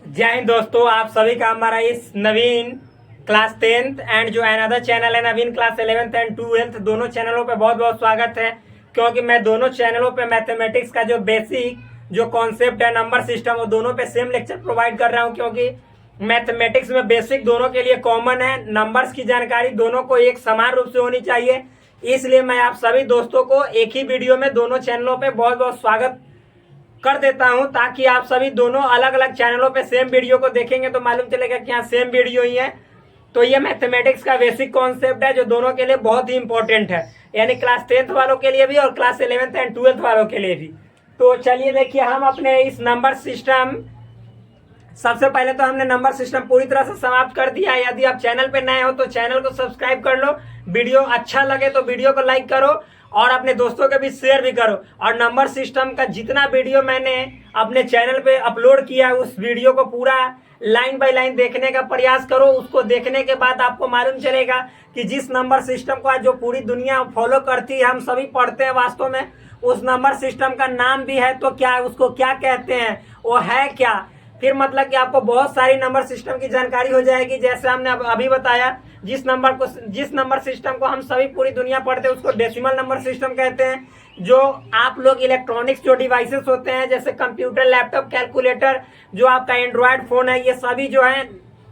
जय हिंद दोस्तों, आप सभी का हमारा इस नवीन क्लास 10th एंड जो अनदर चैनल है नवीन क्लास 11th एंड 12th दोनों चैनलों पे बहुत बहुत स्वागत है। क्योंकि मैं दोनों चैनलों पे मैथमेटिक्स का जो बेसिक जो कॉन्सेप्ट है नंबर सिस्टम वो दोनों पे सेम लेक्चर प्रोवाइड कर रहा हूँ। क्योंकि मैथमेटिक्स में बेसिक दोनों के लिए कॉमन है, नंबर्स की जानकारी दोनों को एक समान रूप से होनी चाहिए। इसलिए मैं आप सभी दोस्तों को एक ही वीडियो में दोनों चैनलों पे बहुत बहुत स्वागत कर देता हूं, ताकि आप सभी दोनों अलग अलग चैनलों पे सेम वीडियो को देखेंगे तो मालूम चलेगा कि हाँ सेम वीडियो ही है। तो ये मैथमेटिक्स का बेसिक कॉन्सेप्ट है जो दोनों के लिए बहुत ही इंपॉर्टेंट है, यानी क्लास 10th वालों के लिए भी और क्लास 11th एंड 12th वालों के लिए भी। तो चलिए देखिए, हम अपने इस नंबर सिस्टम, सबसे पहले तो हमने नंबर सिस्टम पूरी तरह से समाप्त कर दिया है। यदि आप चैनल पे नए हो तो चैनल को सब्सक्राइब कर लो, वीडियो अच्छा लगे तो वीडियो को लाइक करो और अपने दोस्तों के बीच शेयर भी करो। और नंबर सिस्टम का जितना वीडियो मैंने अपने चैनल पे अपलोड किया है उस वीडियो को पूरा लाइन बाय लाइन देखने का प्रयास करो। उसको देखने के बाद आपको मालूम चलेगा कि जिस नंबर सिस्टम को आज जो पूरी दुनिया फॉलो करती है, हम सभी पढ़ते हैं, वास्तव में उस नंबर सिस्टम का नाम भी है तो क्या, उसको क्या कहते हैं, वो है क्या। फिर मतलब कि आपको बहुत सारी नंबर सिस्टम की जानकारी हो जाएगी। जैसे हमने अभी बताया, जिस नंबर सिस्टम को हम सभी पूरी दुनिया पढ़ते हैं उसको डेसिमल नंबर सिस्टम कहते हैं। जो आप लोग इलेक्ट्रॉनिक्स जो डिवाइसेस होते हैं जैसे कंप्यूटर, लैपटॉप, कैलकुलेटर, जो आपका एंड्रॉयड फोन है, ये सभी जो है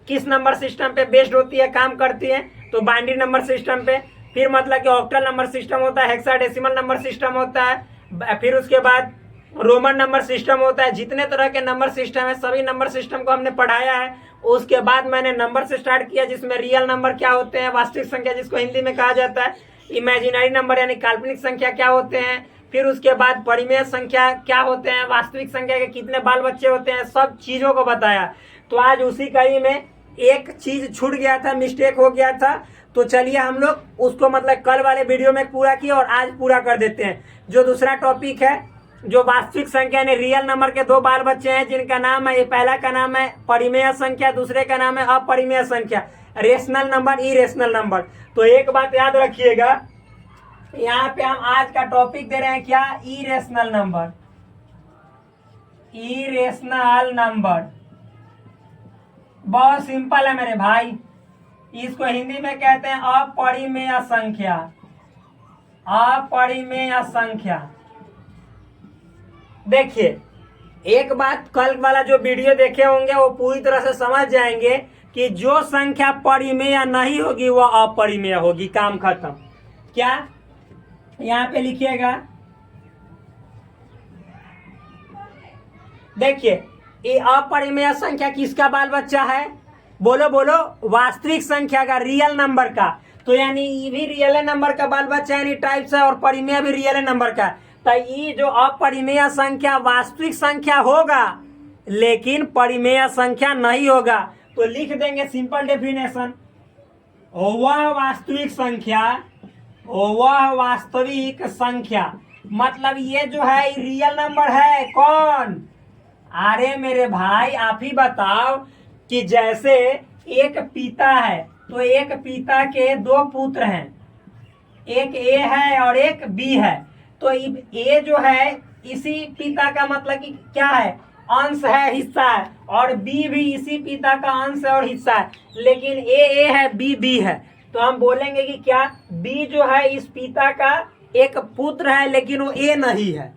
किस नंबर सिस्टम पे बेस्ड होती है, काम करती है, तो बाइनरी नंबर सिस्टम पे। फिर मतलब कि ऑक्टल नंबर सिस्टम होता है, हेक्साडेसिमल नंबर सिस्टम होता है, फिर उसके बाद रोमन नंबर सिस्टम होता है। जितने तरह के नंबर सिस्टम है सभी नंबर सिस्टम को हमने पढ़ाया है। उसके बाद मैंने नंबर से स्टार्ट किया जिसमें रियल नंबर क्या होते हैं, वास्तविक संख्या जिसको हिंदी में कहा जाता है, इमेजिनरी नंबर यानी काल्पनिक संख्या क्या होते हैं, फिर उसके बाद परिमेय संख्या क्या होते हैं, वास्तविक संख्या के कितने बाल बच्चे होते हैं, सब चीजों को बताया। तो आज उसी कड़ी में एक चीज छूट गया था, मिस्टेक हो गया था, तो चलिए हम लोग उसको मतलब कल वाले वीडियो में पूरा किया और आज पूरा कर देते हैं। जो दूसरा टॉपिक है, जो वास्तविक संख्या यानी रियल नंबर के दो बाल बच्चे हैं जिनका नाम है, पहला का नाम है परिमेय संख्या, दूसरे का नाम है अपरिमेय संख्या, रेशनल नंबर, इरेशनल नंबर। तो एक बात याद रखिएगा, यहाँ पे हम आज का टॉपिक दे रहे हैं क्या, इरेशनल नंबर। इरेशनल नंबर बहुत सिंपल है मेरे भाई, इसको हिंदी में कहते हैं अपरिमेय संख्या। अपरिमेय संख्या, देखिए एक बात, कल वाला जो वीडियो देखे होंगे वो पूरी तरह से समझ जाएंगे कि जो संख्या परिमेय नहीं होगी वो अपरिमेय होगी, काम खत्म। क्या, यहाँ पे लिखिएगा, देखिए ये अपरिमेय संख्या किसका बाल बच्चा है, बोलो बोलो, वास्तविक संख्या का, रियल नंबर का। तो यानी ये भी रियल नंबर का बाल बच्चा यानी टाइप्स है, और परिमेय भी रियल नंबर का। तो ये जो अपरिमेय संख्या वास्तविक संख्या होगा लेकिन परिमेय संख्या नहीं होगा। तो लिख देंगे सिंपल डेफिनेशन, वह वास्तविक संख्या, वह वास्तविक संख्या, मतलब ये जो है रियल नंबर है। कौन, अरे मेरे भाई आप ही बताओ कि जैसे एक पिता है तो एक पिता के दो पुत्र हैं, एक ए है और एक बी है। तो ए जो है इसी पिता का मतलब कि क्या है, अंश है, हिस्सा है, और बी भी इसी पिता का अंश है और हिस्सा है। लेकिन ए है, बी है, तो हम बोलेंगे कि क्या, बी जो है इस पिता का एक पुत्र है लेकिन वो ए नहीं है।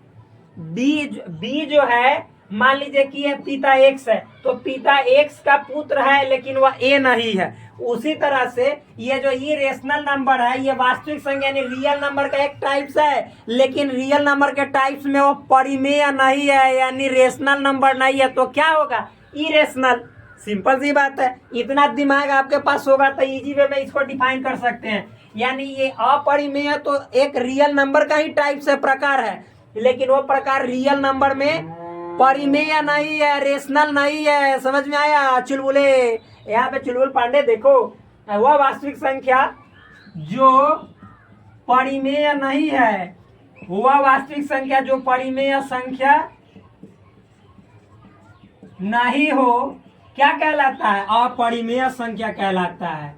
बी जो है, मान लीजिए कि ये पिता एक्स है तो पिता एक्स का पुत्र है लेकिन वह ए नहीं है। उसी तरह से ये जो इरेशनल नंबर है ये वास्तविक संख्या यानी रियल नंबर का एक टाइप्स है, लेकिन रियल नंबर के टाइप्स में वो परिमेय नहीं है यानी रेशनल नंबर नहीं है। तो क्या होगा, इरेशनल। सिंपल सी बात है, इतना दिमाग आपके पास होगा तो इजी वे में इसको डिफाइन कर सकते हैं। यानी ये अपरिमेय तो एक रियल नंबर का ही टाइप्स है, प्रकार है, लेकिन वो प्रकार रियल नंबर में परिमेय नहीं है, रेशनल नहीं है। समझ में आया चुलबुले, यहाँ पे चुलबुल पांडे देखो, वह वास्तविक संख्या जो परिमेय नहीं है, वह वास्तविक संख्या जो परिमेय संख्या नहीं हो क्या कहलाता है, अपरिमेय संख्या कहलाता है।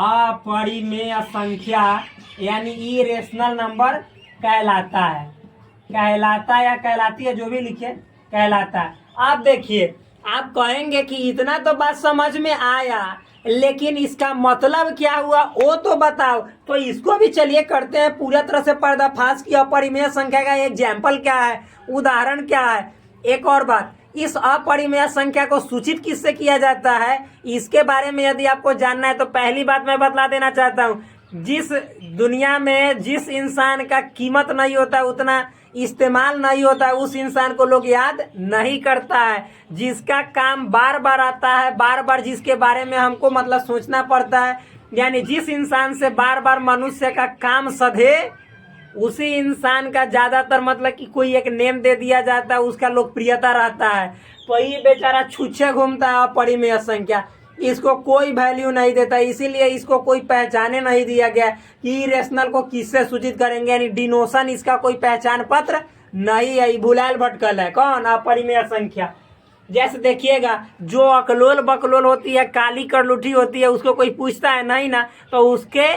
अपरिमेय संख्या यानी इरेशनल नंबर कहलाता है, कहलाता या कहलाती है, जो भी लिखे कहलाता है। आप देखिए आप कहेंगे कि इतना तो बात समझ में आया, लेकिन इसका मतलब क्या हुआ वो तो बताओ। तो इसको भी चलिए करते हैं पूरा तरह से पर्दाफाश की अपरिमेय संख्या का एग्जाम्पल क्या है, उदाहरण क्या है। एक और बात, इस अपरिमेय संख्या को सूचित किससे किया जाता है, इसके बारे में यदि आपको जानना है तो पहली बात मैं बतला देना चाहता हूँ। जिस दुनिया में जिस इंसान का कीमत नहीं होता, उतना इस्तेमाल नहीं होता, उस इंसान को लोग याद नहीं करता है। जिसका काम बार बार आता है, बार बार जिसके बारे में हमको मतलब सोचना पड़ता है, यानी जिस इंसान से बार बार मनुष्य का काम सधे, उसी इंसान का ज्यादातर मतलब कि कोई एक नेम दे दिया जाता है, उसका लोकप्रियता रहता है। तो ये बेचारा छुच्छे घूमता है अपरिमेय संख्या, इसको कोई वैल्यू नहीं देता, इसीलिए इसको कोई पहचाने नहीं दिया गया कि इरेशनल को किससे सूचित करेंगे, यानी डिनोशन इसका कोई पहचान पत्र नहीं है, भुलायल भटकल है। कौन? अपरिमेय संख्या। जैसे देखिएगा, जो अकलोल बकलोल होती है, काली करलुठी होती है, उसको कोई पूछता है नहीं ना, तो उसके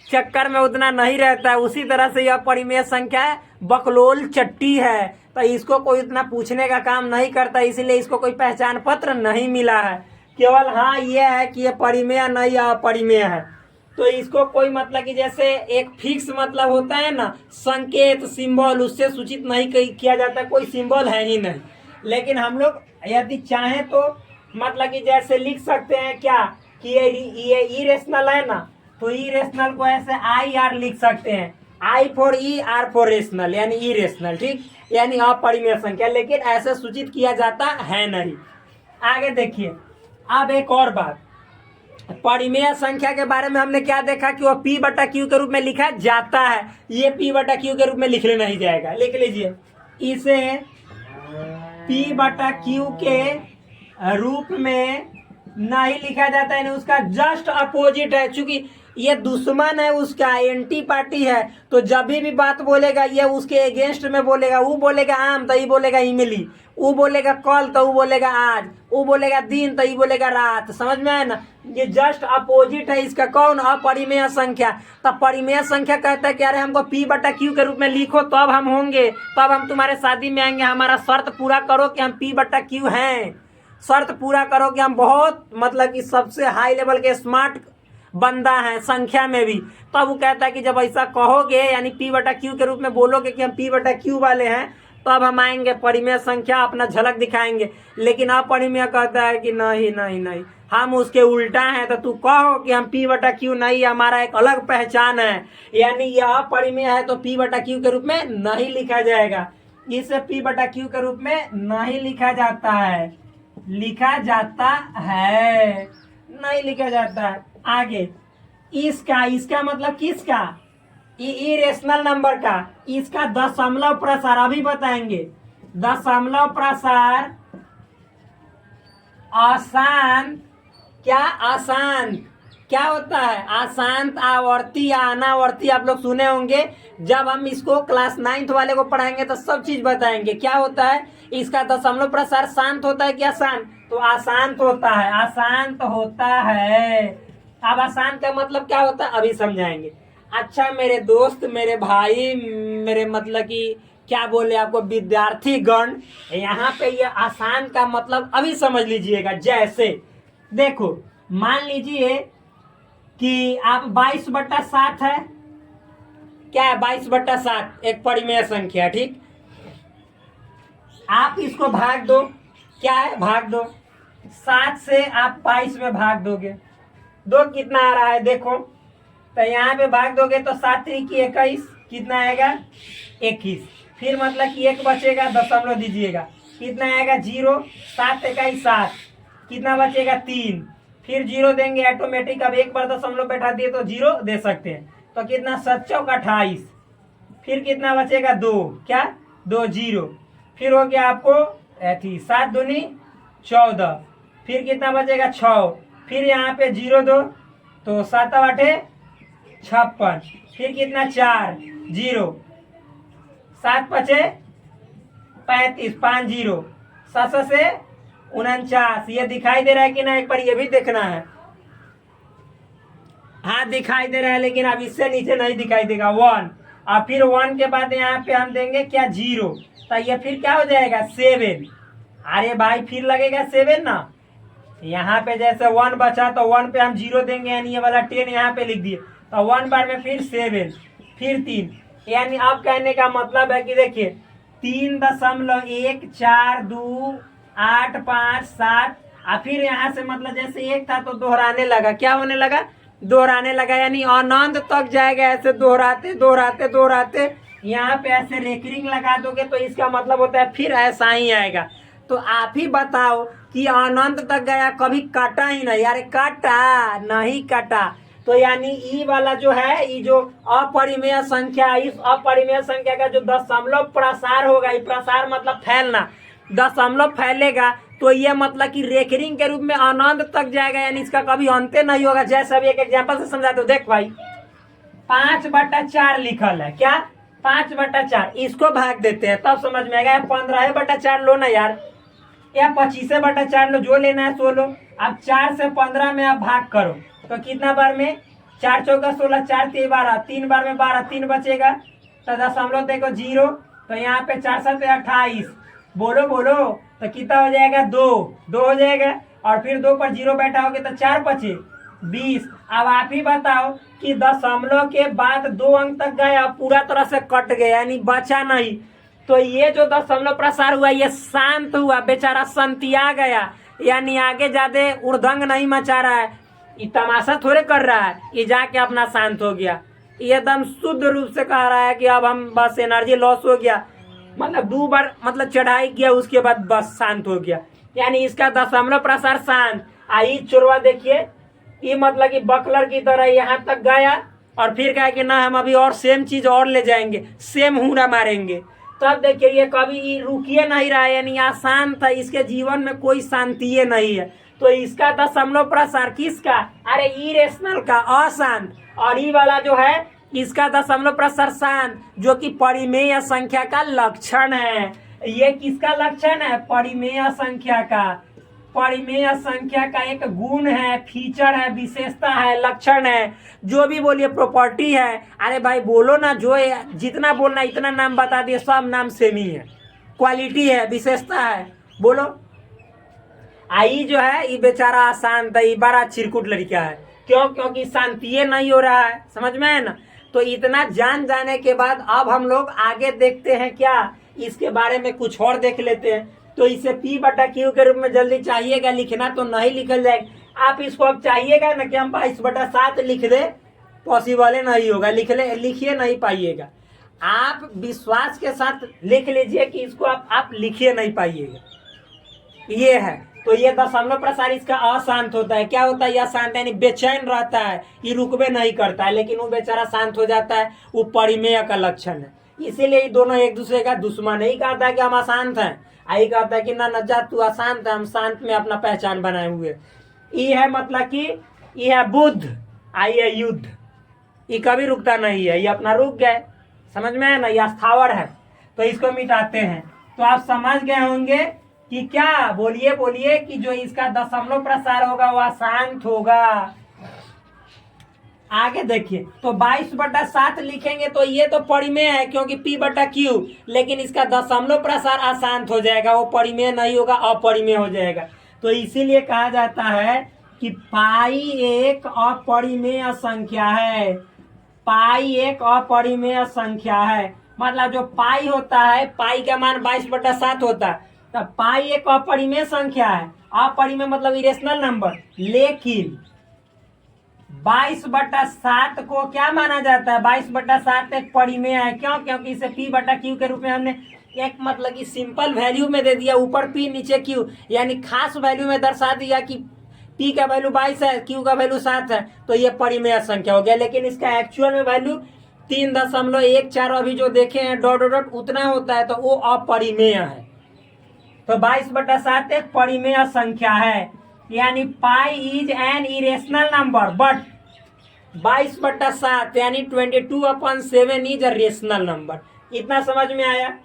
चक्कर में उतना नहीं रहता है। उसी तरह से यह अपरिमेय संख्या है, बकलोल चट्टी है, तो इसको कोई उतना पूछने का काम नहीं करता, इसीलिए इसको कोई पहचान पत्र नहीं मिला है। केवल हाँ ये है कि ये परिमेय नहीं अपरिमेय है। तो इसको कोई मतलब कि जैसे एक फिक्स मतलब होता है ना, संकेत सिंबल, उससे सूचित नहीं किया जाता, कोई सिंबल है ही नहीं। लेकिन हम लोग यदि चाहें तो मतलब कि जैसे लिख सकते हैं क्या कि ये इरेशनल है ना, तो इरेशनल को ऐसे आई आर लिख सकते हैं, I for E, R for rational, यानी इरेशनल, ठीक, यानी अपरिमेय संख्या, लेकिन ऐसे सूचित किया जाता है नहीं। आगे देखिए, अब एक और बात, परिमेय संख्या के बारे में हमने क्या देखा कि वो P बटा Q के रूप में लिखा जाता है, ये P बटा Q के रूप में लिखने नहीं जाएगा। लिख लीजिए, इसे P बटा Q के रूप में नहीं लिखा जाता है, उसका जस्ट अपोजिट है। चूंकि ये दुश्मन है, उसका एंटी पार्टी है, तो जब भी बात बोलेगा ये उसके अगेंस्ट में बोलेगा। वो बोलेगा आम तो ये बोलेगा इमली, वो बोलेगा कल तो वो बोलेगा आज, वो बोलेगा दिन तो ये बोलेगा रात। समझ में आया ना, ये जस्ट अपोजिट है इसका। कौन? अपरिमेय संख्या। तब परिमेय संख्या कहता है कि अरे हमको P बटा Q के रूप में लिखो, तब हम होंगे, तब हम तुम्हारे शादी में आएंगे, हमारा शर्त पूरा करो कि हम P बटा Q हैं, शर्त पूरा करो कि हम बहुत मतलब कि सबसे हाई लेवल के स्मार्ट बंदा है संख्या में भी। तब वो कहता है कि जब ऐसा कहोगे, यानी P बटा Q के रूप में बोलोगे कि हम P बटा Q वाले हैं, तब हम आएंगे, परिमेय संख्या अपना झलक दिखाएंगे। लेकिन अपरिमेय कहता है कि नहीं नहीं नहीं, हम उसके उल्टा हैं, तो तू कहो कि हम P बटा Q नहीं, हमारा एक अलग पहचान है, यानी यह अपरिमेय है, तो P बटा Q के रूप में नहीं लिखा जाएगा। इसे P बटा Q के रूप में नहीं लिखा जाता है, लिखा जाता है, नहीं लिखा जाता है। आगे, इसका मतलब किसका? इरेशनल नंबर का, इसका दशमलव प्रसार अभी बताएंगे। दशमलव प्रसार आसान, क्या आसान क्या होता है? अशांत, आवर्ती या अनावर्ती आप लोग सुने होंगे। जब हम इसको क्लास 9th वाले को पढ़ाएंगे तो सब चीज बताएंगे। क्या होता है इसका दशमलव प्रसार? शांत होता है कि अशांत? तो अशांत होता है, अशांत होता है। अब अशांत का मतलब क्या होता है अभी समझाएंगे। अच्छा मेरे दोस्त, मेरे भाई, मेरे मतलब कि क्या बोले आपको विद्यार्थी गण, यहाँ पे ये आसान का मतलब अभी समझ लीजिएगा। जैसे देखो, मान लीजिए कि आप 22/7 है, क्या है 22/7? एक परिमेय संख्या, ठीक। आप इसको भाग दो, क्या है? भाग दो। 7 से आप 22 में भाग दोगे, 2 कितना आ रहा है देखो, तो यहाँ पे भाग दोगे तो 7 3 की 21, कितना आएगा? 21। फिर मतलब कि 1 बचेगा, दशमलव दीजिएगा, कितना आएगा? 0। 7 21 7, कितना बचेगा? 3। फिर 0 देंगे ऑटोमेटिक। अब एक बार दशमलव बैठा दिए तो 0 दे सकते हैं, तो कितना? 7 चौक 28। फिर कितना बचेगा? 2, क्या? 2 0। फिर हो गया आपको 7 दूनी 14। फिर कितना बचेगा? 6। फिर यहाँ पे 0 दो, तो 7 8 56। फिर कितना? 4 0। 7 5 35, 5 0। 7 से 49। ये दिखाई दे रहा है कि ना? एक बार ये भी देखना है। हाँ दिखाई दे रहा है, लेकिन अब इससे नीचे नहीं दिखाई देगा। 1, और फिर 1 के बाद यहाँ पे हम देंगे क्या? 0, तो ये फिर क्या हो जाएगा? 7। अरे भाई फिर लगेगा 7 ना। यहाँ पे जैसे 1 बचा तो 1 पे हम 0 देंगे, यानी ये वाला 10 यहाँ पे लिख दिए, तो 1 बार में फिर 7 फिर 3, यानी अब कहने का मतलब है कि देखिए 3.14285 और फिर यहाँ से मतलब जैसे 1 था तो दोहराने लगा, क्या होने लगा, दोहराने लगा, यानी अनंत तक जाएगा ऐसे दोहराते दोहराते दोहराते। यहाँ पे ऐसे रेकरिंग लगा दोगे तो इसका मतलब होता है फिर ऐसा ही आएगा। तो आप ही बताओ कि अनंत तक गया, कभी काटा ही नहीं, यार काटा नहीं काटा। तो यानी ई वाला जो है, ये जो अपरिमेय संख्या, इस अपरिमेय संख्या का जो दशमलव प्रसार होगा, ये प्रसार मतलब फैलना, दशमलव फैलेगा तो ये मतलब कि रेकरिंग के रूप में अनंत तक जाएगा, यानी इसका कभी अंत नहीं होगा। जैसे अभी एक एग्जांपल से समझा दो, देख भाई 5/4 लिखल है, क्या 5/4, इसको भाग देते हैं तब समझ में आएगा। 15/4 लो ना यार, या 25/4 लो, जो लेना है सो लो। अब 4 से 15 में आप भाग करो तो कितना बार में, 4 चौका 16, 4 3 12, 3 बार में 12, 3 बचेगा तो दशमलव देखो 0, तो यहाँ पे 4 7 28, बोलो बोलो तो कितना हो जाएगा, 2 हो जाएगा, और फिर 2 पर 0 बैठा होगे तो 4 बचे 20। अब आप ही बताओ कि दशमलव के बाद 2 अंक तक गया, पूरा तरह से कट गया, यानी बचा नहीं। तो ये जो दशमलव प्रसार हुआ ये शांत हुआ, बेचारा संतिया गया, यानी आगे ज्यादा उर्दंग नहीं मचा रहा है, ये तमाशा थोड़े कर रहा है, ये जाके अपना शांत हो गया। ये एकदम शुद्ध रूप से कह रहा है कि अब हम बस एनर्जी लॉस हो गया, मतलब 2 बार मतलब चढ़ाई किया उसके बाद बस शांत हो गया, यानी इसका दशमलव प्रसार शांत। आई चोरवा देखिए, ये मतलब कि बकलर की तरह यहाँ तक गया और फिर कहा कि ना हम अभी और सेम चीज और ले जाएंगे, सेम हुरा मारेंगे। तब देखिए ये कभी रुकिए नहीं रहा है, यानी आसान था, इसके जीवन में कोई शांति नहीं है। तो इसका दशमलव प्रसार किसका, अरे इरेशनल का, अशांत, और ये वाला जो है इसका दशमलव प्रसार शांत, जो कि परिमेय संख्या का लक्षण है। ये किसका लक्षण है, परिमेय संख्या का, परिमेय संख्या का एक गुण है, फीचर है, विशेषता है, लक्षण है, जो भी बोलिए प्रॉपर्टी है। अरे भाई बोलो ना, जो जितना बोलना इतना नाम बता दिए, सब नाम सेम ही है, क्वालिटी है, विशेषता है, बोलो। आई जो है ये बेचारा आसान था, ये बड़ा चिरकुट लड़का है, क्यों, क्योंकि शांति नहीं हो रहा है, समझ में है ना। तो इतना जान जाने के बाद अब हम लोग आगे देखते हैं, क्या इसके बारे में कुछ और देख लेते हैं। तो इसे P/Q के रूप में जल्दी चाहिएगा लिखना, तो नहीं लिखल जाएगा। आप इसको अब चाहिएगा ना कि हम 22/7 लिख दे, पॉसिबल नहीं होगा, लिखिए नहीं पाइएगा। आप विश्वास के साथ लिख लीजिए कि इसको आप लिखिए नहीं पाइएगा, ये है। तो ये दशमलव प्रसार इसका अशांत होता है, क्या होता है, यह शांत यानी बेचैन रहता है, ये रुकवे नहीं करता है, लेकिन वो बेचारा शांत हो जाता है, वो परिमेय का लक्षण है। इसीलिए ये दोनों एक दूसरे का दुश्मन नहीं कहता है कि हम अशांत हैं, आई कहता है कि ना जा तू अशांत है, हम शांत में अपना पहचान बनाए हुए। ये है मतलब कि ये है बुद्ध, आई है युद्ध, ये कभी रुकता नहीं है, ये अपना रुक गए, समझ में है ना, यह स्थावर है, तो इसको मिटाते हैं। तो आप समझ गए होंगे कि क्या, बोलिए बोलिए, कि जो इसका दशमलव प्रसार होगा वह शांत होगा। आगे देखिए, तो 22/7 लिखेंगे तो ये तो परिमेय है क्योंकि P/Q, लेकिन इसका दशमलव प्रसार अशांत हो जाएगा, वो परिमेय नहीं होगा, अपरिमेय हो जाएगा। तो इसीलिए कहा जाता है कि पाई एक अपरिमेय संख्या है, पाई एक अपरिमेय संख्या है। मतलब जो पाई होता है, पाई का मान 22/7 होता है, तो पाई एक अपरिमेय संख्या है, अपरिमेय मतलब इरेशनल नंबर, लेकिन 22/7 को क्या माना जाता है, 22/7 एक परिमेय है, क्यों, क्योंकि इसे P/Q के रूप में हमने एक मतलब कि सिंपल वैल्यू में दे दिया, ऊपर P नीचे Q, यानी खास वैल्यू में दर्शा दिया कि P का वैल्यू 22 है, Q का वैल्यू 7 है, तो ये परिमेय संख्या हो गया। लेकिन इसका एक्चुअल में वैल्यू 3.14 अभी जो देखे हैं डॉट डॉट उतना होता है, तो वो अपरिमेय है। तो 22/7 एक परिमेय संख्या है, यानी pi is an irrational number, but 22/7 यानी 22/7 इज अ रेशनल नंबर। इतना समझ में आया।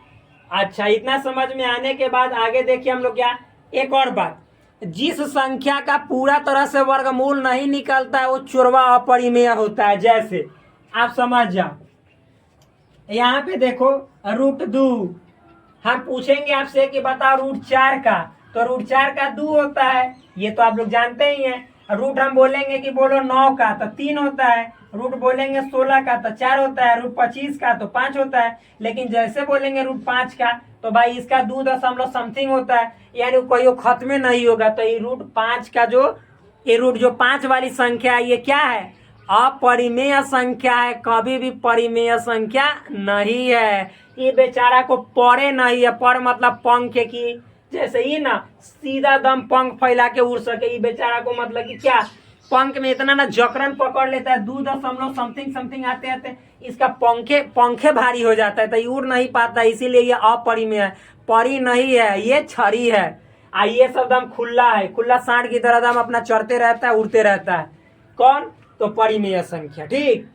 अच्छा, इतना समझ में आने के बाद आगे देखिए हम लोग क्या, एक और बात, जिस संख्या का पूरा तरह से वर्गमूल नहीं निकलता है वो चोरवा अपरिमेय होता है। जैसे आप समझ जाओ, यहाँ पे देखो √2, हम पूछेंगे आपसे कि बताओ रूट 4 का, तो रूट 4 का 2 होता है, ये तो आप लोग जानते ही हैं। रूट हम बोलेंगे कि बोलो 9 का तो 3 होता है, रूट बोलेंगे 16 का तो 4 होता है, रूट 25 का तो 5 होता है। लेकिन जैसे बोलेंगे रूट 5 का तो भाई इसका 2 समथिंग होता है, यानी कोई खत्म नहीं होगा। तो ये रूट 5 का ये रूट जो 5 वाली संख्या है ये क्या है, अपरिमेय संख्या है, कभी भी परिमेय संख्या नहीं है। ये बेचारा को परे नहीं है, पर मतलब पंख की, जैसे ही ना सीधा दम पंख फैला के उड़ सके, ये बेचारा को मतलब कि क्या पंख में इतना ना जकड़न पकड़ लेता है, 2 समथिंग समथिंग आते आते इसका पंखे भारी हो जाता है, तो ये उड़ नहीं पाता, इसीलिए ये अपरिमेय है, परी नहीं है, ये छड़ी है। ये सब दम खुला है, खुला सांड की तरह दम अपना चढ़ते रहता है, उड़ते रहता है। कौन, तो परिमेय संख्या। ठीक,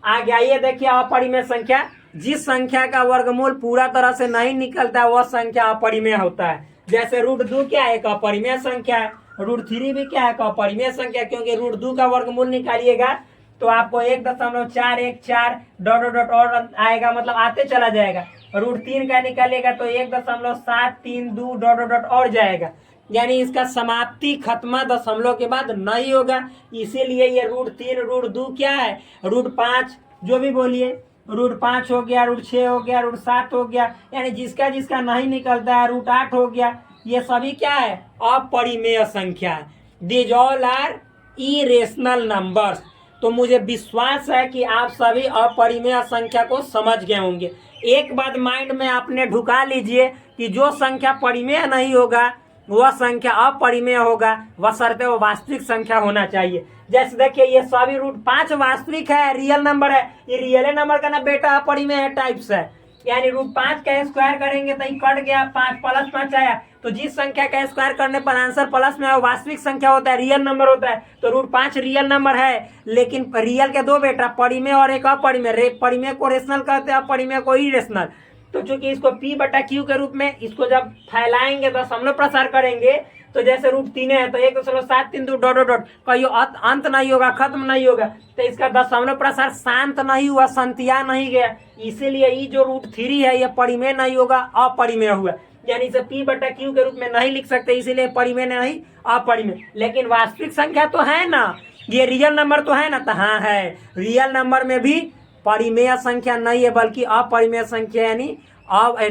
आगे आइए देखिए अपरिमेय संख्या, जिस संख्या का वर्गमूल पूरा तरह से नहीं निकलता वह संख्या अपरिमेय होता है। जैसे रूट 2 क्या है, एक अपरिमेय संख्या है, रूट 3 भी क्या है, एक अपरिमेय संख्या, क्योंकि रूट 2 का वर्गमूल निकालिएगा तो आपको 1.414 डॉट डॉट और आएगा, मतलब आते चला जाएगा। रूट 3 का निकालिएगा तो 1.732 डॉट डॉट और जाएगा, यानी इसका समाप्ति खत्मा दशमलव के बाद नहीं होगा। इसीलिए ये रूट 3 रूट 2 क्या है, रूट 5 जो भी बोलिए, रूट 5 हो गया, रूट 6 हो गया, रूट 7 हो गया, यानी जिसका जिसका नहीं निकलता है, रूट 8 हो गया, ये सभी क्या है, अपरिमेय संख्या है। These all are irrational numbers. तो मुझे विश्वास है कि आप सभी अपरिमेय संख्या को समझ गए होंगे। एक बात माइंड में आपने ढुका लीजिए कि जो संख्या परिमेय नहीं होगा वह संख्या अपरिमेय होगा, बशर्ते वो वास्तविक संख्या होना चाहिए। जैसे देखिए ये सभी रूट 5 वास्तविक है, रियल नंबर है, ये रियल नंबर का ना बेटा अपरिमेय है, टाइप्स है, यानी रूट 5 का स्क्वायर करेंगे तो ये कट गया, 5 प्लस 5 आया, तो जिस संख्या का स्क्वायर करने पर आंसर प्लस में है वास्तविक संख्या होता है, रियल नंबर होता है। तो रूट 5 रियल नंबर है, लेकिन रियल के 2 बेटा, परिमेय और एक अपरिमेय। परिमेय को रेशनल कहते हैं, अपरिमेय को इरेशनल। तो चूंकि इसको P/Q के रूप में इसको जब फैलाएंगे तो दशमलव प्रसार करेंगे, तो जैसे रूट 3 है तो 1.732 डॉट डॉट कहीं अंत नहीं होगा, खत्म नहीं होगा, तो इसका दशमलव प्रसार शांत नहीं हुआ, संत्या नहीं गया, इसीलिए ये जो रूट 3 है ये परिमेय नहीं होगा, अपरिमेय हुआ, यानी इसे P/Q के रूप में नहीं लिख सकते, इसीलिए परिमेय नहीं, अपरिमेय। लेकिन वास्तविक संख्या तो है ना, ये रियल नंबर तो है ना, तो हाँ है, रियल नंबर में भी परिमेय संख्या नहीं है बल्कि अपरिमेय संख्या, यानी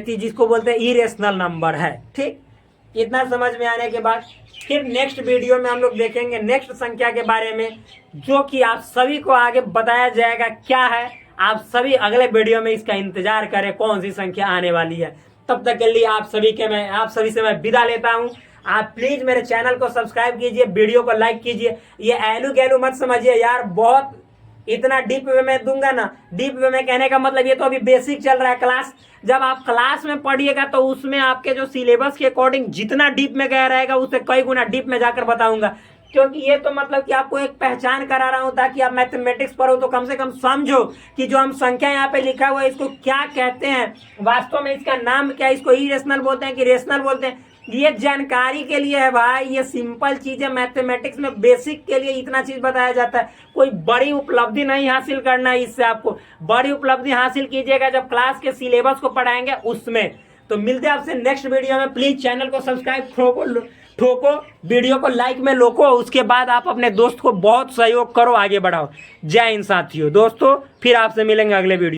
जिसको बोलते हैं इरेशनल नंबर है। ठीक, इतना समझ में आने के बाद फिर नेक्स्ट वीडियो में हम लोग देखेंगे नेक्स्ट संख्या के बारे में, जो कि आप सभी को आगे बताया जाएगा क्या है। आप सभी अगले वीडियो में इसका इंतजार करें कौन सी संख्या आने वाली है। तब तक के लिए आप सभी से मैं विदा लेता हूँ। आप प्लीज मेरे चैनल को सब्सक्राइब कीजिए, वीडियो को लाइक कीजिए। ये एलू गैलू मत समझिए यार, बहुत इतना डीप वे में दूंगा ना, डीप वे में कहने का मतलब ये तो अभी बेसिक चल रहा है क्लास। जब आप क्लास में पढ़िएगा तो उसमें आपके जो सिलेबस के अकॉर्डिंग जितना डीप में गया रहेगा उससे कई गुना डीप में जाकर बताऊंगा, क्योंकि ये तो मतलब कि आपको एक पहचान करा रहा हूं ताकि आप मैथमेटिक्स पढ़ो तो कम से कम समझो कि जो हम संख्या यहाँ पे लिखा हुआ है इसको क्या कहते हैं, वास्तव में इसका नाम क्या है, इसको इरेशनल बोलते हैं कि रेशनल बोलते हैं। ये जानकारी के लिए है भाई, ये सिंपल चीज है, मैथमेटिक्स में बेसिक के लिए इतना चीज बताया जाता है। कोई बड़ी उपलब्धि नहीं हासिल करना है इससे, आपको बड़ी उपलब्धि हासिल कीजिएगा जब क्लास के सिलेबस को पढ़ाएंगे उसमें। तो मिलते हैं आपसे नेक्स्ट वीडियो में। प्लीज चैनल को सब्सक्राइब ठोको, वीडियो को लाइक में लोको, उसके बाद आप अपने दोस्त को बहुत सहयोग करो, आगे बढ़ाओ। जय हिंद साथियों। दोस्तों फिर आपसे मिलेंगे अगले वीडियो।